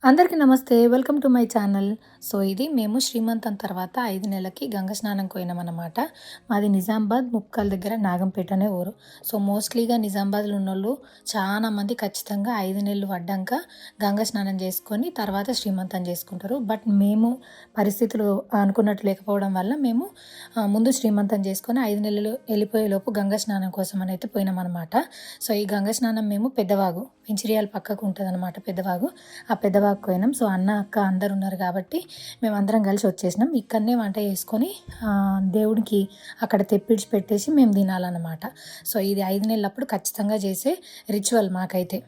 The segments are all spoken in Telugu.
అందరికీ నమస్తే. Welcome to my channel. So, ఇది మేము శ్రీమంతం తర్వాత 5 నెలలకి గంగ స్నానంకి పోయినామనమాట. మాది నిజామాబాద్ ముప్కాల్ దగ్గర నాగంపేట అనే ఊరు. సో, మోస్ట్‌లీగా నిజామాబాద్‌లో ఉన్నోళ్ళు చాలా మంది ఖచ్చితంగా 5 నెలలు పడ్డాక గంగ స్నానం చేసుకొని తర్వాత శ్రీమంతం చేసుకుంటారు. బట్ మేము పరిస్థితులు అనుకున్నట్టు లేకపోవడం వల్ల మేము ముందు శ్రీమంతం చేసుకొని 5 నెలలు వెళ్ళిపోయేలోపు గంగ స్నానం కోసం అని అయితే పోయినామనమాట. సో, ఈ గంగ స్నానం మేము పెద్దవాగు పెంచిరియాల పక్కకు ఉంటుందన్నమాట పెద్దవాగు. ఆ పెద్దవాగుకి పోయినాం. సో, అన్న, అక్క అందరు ఉన్నారు కాబట్టి మేమందరం కలిసి వచ్చేసినాం. ఇక్కడనే వంట చేసుకొని దేవుడికి అక్కడ తెప్పించి పెట్టేసి మేము తినాలన్నమాట. సో, ఇది 5 నెలలప్పుడు ఖచ్చితంగా చేసే రిచువల్ మాకైతే.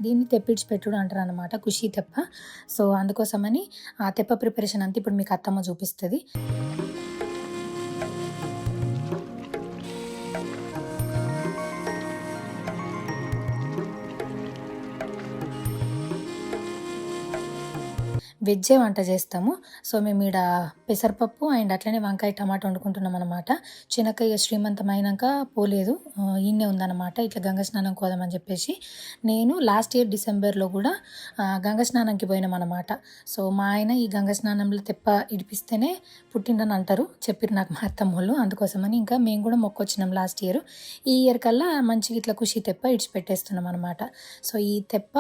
దీన్ని తెప్పించి పెట్టుడు అంటారనమాట, ఖుషి తెప్ప. సో, అందుకోసమని ఆ తెప్ప ప్రిపరేషన్ అంతా ఇప్పుడు మీకు అత్తమ్మ చూపిస్తుంది. వెజ్జే వంట చేస్తాము. సో, మేము ఈడ పెసరపప్పు అండ్ అట్లనే వంకాయ టమాటా వండుకుంటున్నాం అనమాట. చిన్నక్కయ్య శ్రీమంతం అయినాక పోలేదు, ఈడనే ఉందన్నమాట. ఇట్లా గంగ స్నానం పోదామని చెప్పేసి నేను లాస్ట్ ఇయర్ డిసెంబర్లో కూడా గంగ స్నానంకి పోయినామన్నమాట. సో, మా ఆయన ఈ గంగ స్నానంలో తెప్ప ఇడిపిస్తేనే పుట్టిండని అంటారు, చెప్పిరు నాకు మా అత్తమ్మోళ్ళు. అందుకోసమని ఇంకా మేము కూడా మొక్కొచ్చినాం లాస్ట్ ఇయర్. ఈ ఇయర్ కల్లా మంచిగా ఇట్లా ఖుషి తెప్ప ఇడిచిపెట్టేస్తున్నాం అనమాట. సో, ఈ తెప్ప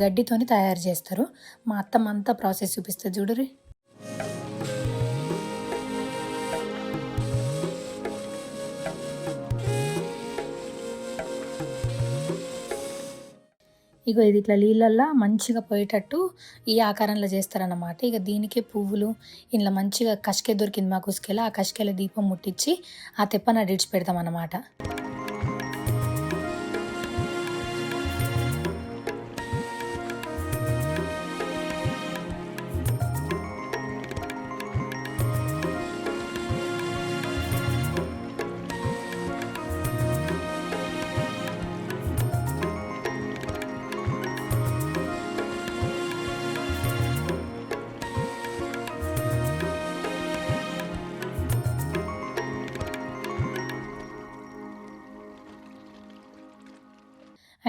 గడ్డితోని తయారు చేస్తారు. మా అత్తమ్మ అంతా ప్రాసెస్ చూపిస్తుంది చూడుర్రి. ఇగో ఇది ఇట్లా నీళ్ళల్లో మంచిగా పోయేటట్టు ఈ ఆకారంలో చేస్తారన్నమాట. ఇక దీనికే పువ్వులు ఇంట్లో మంచిగా కష్కే దొరికింది మాకు ఉసుకెల, ఆ కష్కెల దీపం ముట్టించి ఆ తెప్పని అడిచి పెడతాం అన్నమాట.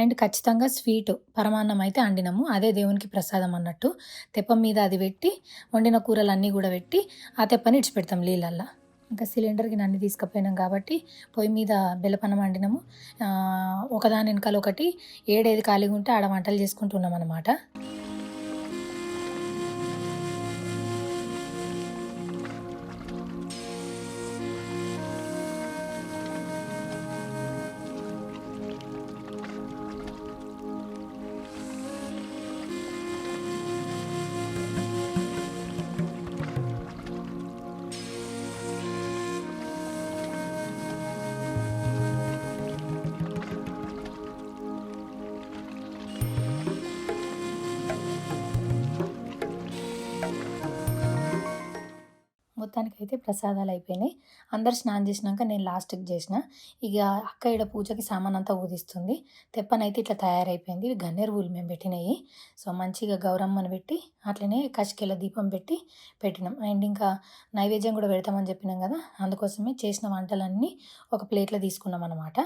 అండ్ ఖచ్చితంగా స్వీటు పరమాన్నం అయితే వండినాము. అదే దేవునికి ప్రసాదం అన్నట్టు. తెప్ప మీద అది పెట్టి వండిన కూరలన్నీ కూడా పెట్టి ఆ తెప్పని ఇడిచిపెడతాం నీళ్ళల్లో. ఇంకా సిలిండర్కి అన్నీ తీసుకుపోయినాం కాబట్టి పొయ్యి మీద బెల్లపన్నం వండినాము. ఒకదాని వెనకాల ఒకటి ఏడేది ఖాళీగా ఉంటే ఆడ వంటలు చేసుకుంటున్నాం అన్నమాట. అయితే ప్రసాదాలు అయిపోయినాయి. అందరు స్నానం చేసినాక నేను లాస్ట్‌కి చేసిన. ఇక అక్క ఈడ పూజకి సామానంతా ఊదిస్తుంది. తెప్పనైతే ఇట్లా తయారైపోయింది. ఇవి గన్నేరు పూలు మేము పెట్టినయి. సో, మంచిగా గౌరమ్మని పెట్టి అట్లనే కషికెల దీపం పెట్టి పెట్టినాం. అండ్ ఇంకా నైవేద్యం కూడా పెడతామని చెప్పినాం కదా! అందుకోసమే చేసిన వంటలన్నీ ఒక ప్లేట్‌లో తీసుకున్నామనమాట.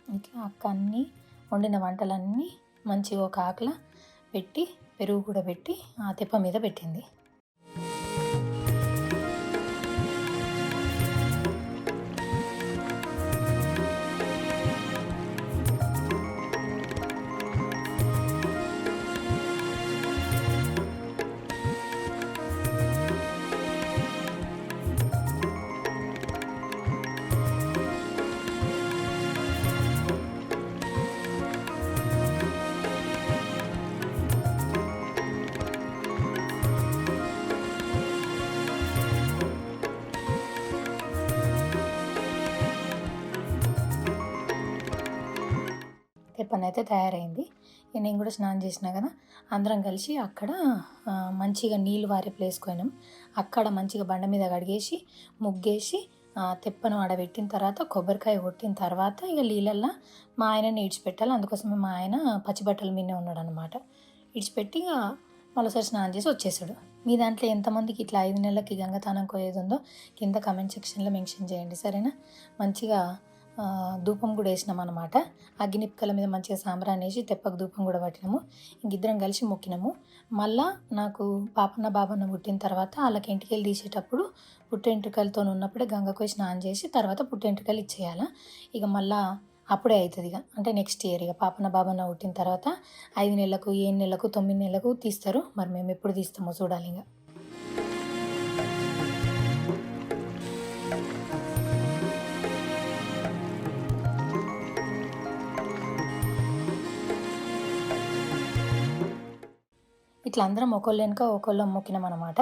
ఇట్లా అక్క అన్నీ వండిన వంటలన్నీ మంచిగా ఒక ఆకుల పెట్టి పెరుగు కూడా పెట్టి ఆ తెప్ప మీద పెట్టింది. తెప్పనైతే తయారైంది. ఇక నేను కూడా స్నానం చేసినా కదా! అందరం కలిసి అక్కడ మంచిగా నీళ్ళు వారే ప్లేస్‌కి పోయినాం. అక్కడ మంచిగా బండ మీద కడిగేసి, ముగ్గేసి తెప్పను ఆడబెట్టిన తర్వాత కొబ్బరికాయ కొట్టిన తర్వాత ఇక నీళ్ళల్లో మా ఆయనని ఇడిచిపెట్టాలి. అందుకోసమే మా ఆయన పచ్చి బట్టల మీదనే ఉన్నాడనమాట. ఇడిచిపెట్టి ఇక మరోసారి స్నానం చేసి వచ్చేసాడు. మీ దాంట్లో ఎంతమందికి ఇట్లా 5 నెలలకి గంగతానం కోయేది ఉందో కింద కామెంట్ సెక్షన్‌లో మెన్షన్ చేయండి, సరేనా? మంచిగా ధూపం కూడా వేసినాం అనమాట. అగ్గినిప్పుకల మీద మంచిగా సాంబ్రాణి వేసి తెప్పకు ధూపం కూడా పట్టినాము. ఇంకిద్దరం కలిసి మొక్కినాము. మళ్ళా నాకు పాపన్న బాబన్న పుట్టిన తర్వాత వాళ్ళకి ఎంటికలు తీసేటప్పుడు పుట్టెంట్రుకలతో ఉన్నప్పుడే గంగకు పోయి స్నానం చేసి తర్వాత పుట్టెంట్రుకలు ఇచ్చేయాలి. ఇక మళ్ళా అప్పుడే అవుతుంది ఇక, అంటే నెక్స్ట్ ఇయర్ ఇక పాపన్న బాబన్న పుట్టిన తర్వాత 5 నెలలకు 7 నెలలకు 9 నెలలకు తీస్తారు. మరి మేము ఎప్పుడు తీస్తామో చూడాలి ఇక. ఇట్లా అందరం ఒకళ్ళు వెనుక ఒకళ్ళం మొక్కినాం అనమాట.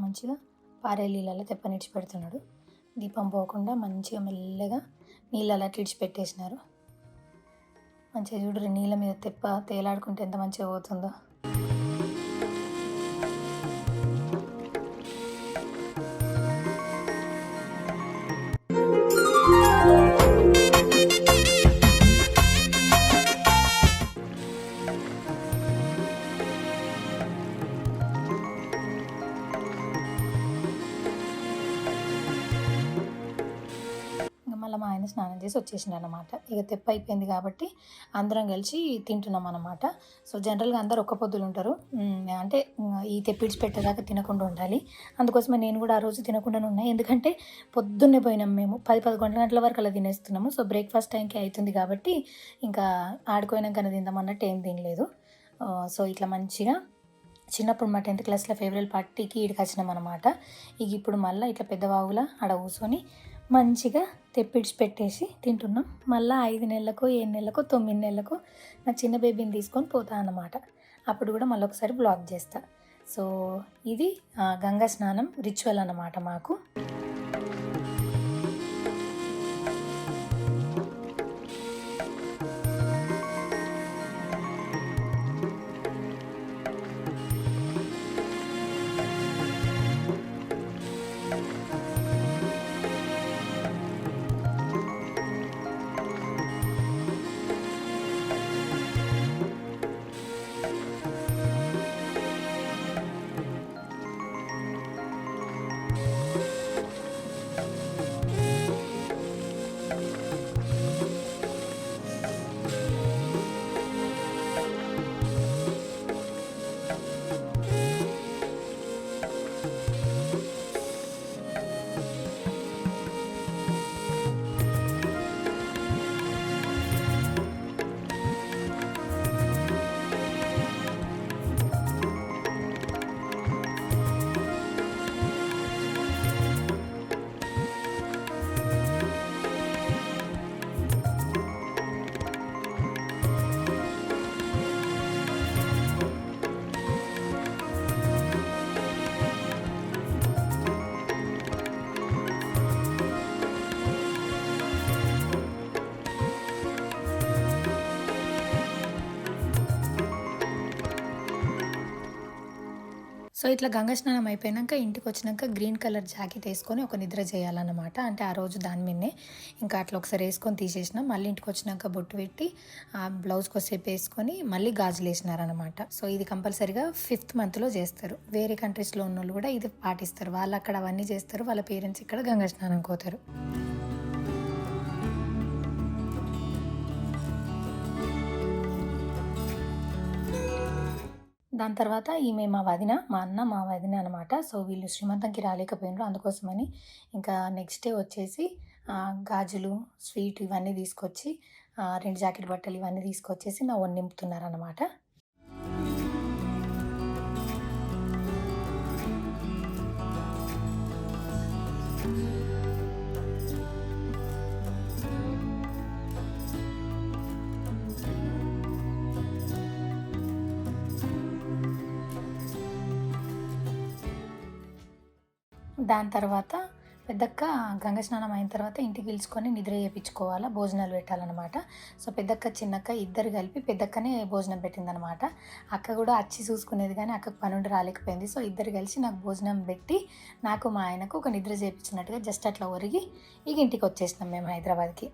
మంచిగా పారే నీళ్ళలో తెప్పని ఇడిచిపెడుతున్నాడు. దీపం పోకుండా మంచిగా మెల్లగా నీళ్ళలో అట్లా ఇడిచిపెట్టేసినారు. మంచిగా చూడరు నీళ్ళ మీద తెప్ప తేలాడుకుంటే ఎంత మంచిగా పోతుందో. ఆయన స్నానం చేసి వచ్చేసిండు అనమాట. ఇక తెప్ప అయిపోయింది కాబట్టి అందరం కలిసి తింటున్నాం అనమాట. సో జనరల్గా అందరు ఒక్క పొద్దులు ఉంటారు. అంటే ఈ తెప్పిడిచి పెట్టేదాకా తినకుండా ఉండాలి. అందుకోసమే నేను కూడా ఆ రోజు తినకుండానే ఉన్నా. ఎందుకంటే పొద్దున్నే పోయినాం మేము 10-11 గంటల వరకు అలా తినేస్తున్నాము. సో బ్రేక్ఫాస్ట్ టైంకి అవుతుంది కాబట్టి ఇంకా ఆడుకోయినాకనే తిందామన్నట్టు ఏం తినలేదు. సో ఇట్లా మంచిగా చిన్నప్పుడు మా 10th క్లాస్లో ఫేర్వెల్ పార్టీకి ఈడికి వచ్చినాం అనమాట. ఇక ఇప్పుడు మళ్ళీ ఇట్లా పెద్దవాగులా ఆడ కూర్చొని మంచిగా తెప్పిడిచి పెట్టేసి తింటున్నాం. మళ్ళీ 5 నెలలకో 7 నెలలకో 9 నెలలకో నా చిన్న బేబీని తీసుకొని పోతా అన్నమాట. అప్పుడు కూడా మళ్ళీ ఒకసారి బ్లాగ్ చేస్తా. సో ఇది గంగా స్నానం రిచువల్ అన్నమాట మాకు. సో ఇట్లా గంగా స్నానం అయిపోయినాక ఇంటికి వచ్చినాక గ్రీన్ కలర్ జాకెట్ వేసుకొని ఒక నిద్ర చేయాలన్నమాట. అంటే ఆ రోజు దాని మీదనే ఇంకా అట్లా ఒకసారి వేసుకొని తీసేసినాం. మళ్ళీ ఇంటికి వచ్చినాక బొట్టు పెట్టి ఆ బ్లౌజ్ కొద్దిసేపు వేసుకొని మళ్ళీ గాజులు వేసినారనమాట. సో ఇది కంపల్సరీగా 5th మంత్లో చేస్తారు. వేరే కంట్రీస్లో ఉన్న వాళ్ళు కూడా ఇది పాటిస్తారు. వాళ్ళు అక్కడ అవన్నీ చేస్తారు, వాళ్ళ పేరెంట్స్ ఇక్కడ గంగా స్నానం పోతారు. దాని తర్వాత ఈమె మా వదిన, మా అన్న మా వదిన అనమాట. సో వీళ్ళు శ్రీమంతంకి రాలేకపోయినారు. అందుకోసమని ఇంకా నెక్స్ట్ డే వచ్చేసి గాజులు, స్వీట్ ఇవన్నీ తీసుకొచ్చి 2 జాకెట్ బట్టలు ఇవన్నీ తీసుకొచ్చేసి నా ఒళ్ళు నింపుతున్నారనమాట. దాని తర్వాత పెద్దక్క గంగ స్నానం అయిన తర్వాత ఇంటికి పిలుచుకొని నిద్ర చేయించుకోవాలా, భోజనాలు పెట్టాలన్నమాట. సో పెద్దక్క చిన్నక్క ఇద్దరు కలిపి పెద్దక్కనే భోజనం పెట్టిందనమాట. అక్క కూడా వచ్చి చూసుకునేది కానీ అక్కకు పనుండి రాలేకపోయింది. సో ఇద్దరు కలిసి నాకు భోజనం పెట్టి నాకు మా ఆయనకు ఒక నిద్ర చేయించినట్టుగా జస్ట్ అట్లా ఒరిగి ఇక ఇంటికి వచ్చేసినాం మేము హైదరాబాద్కి.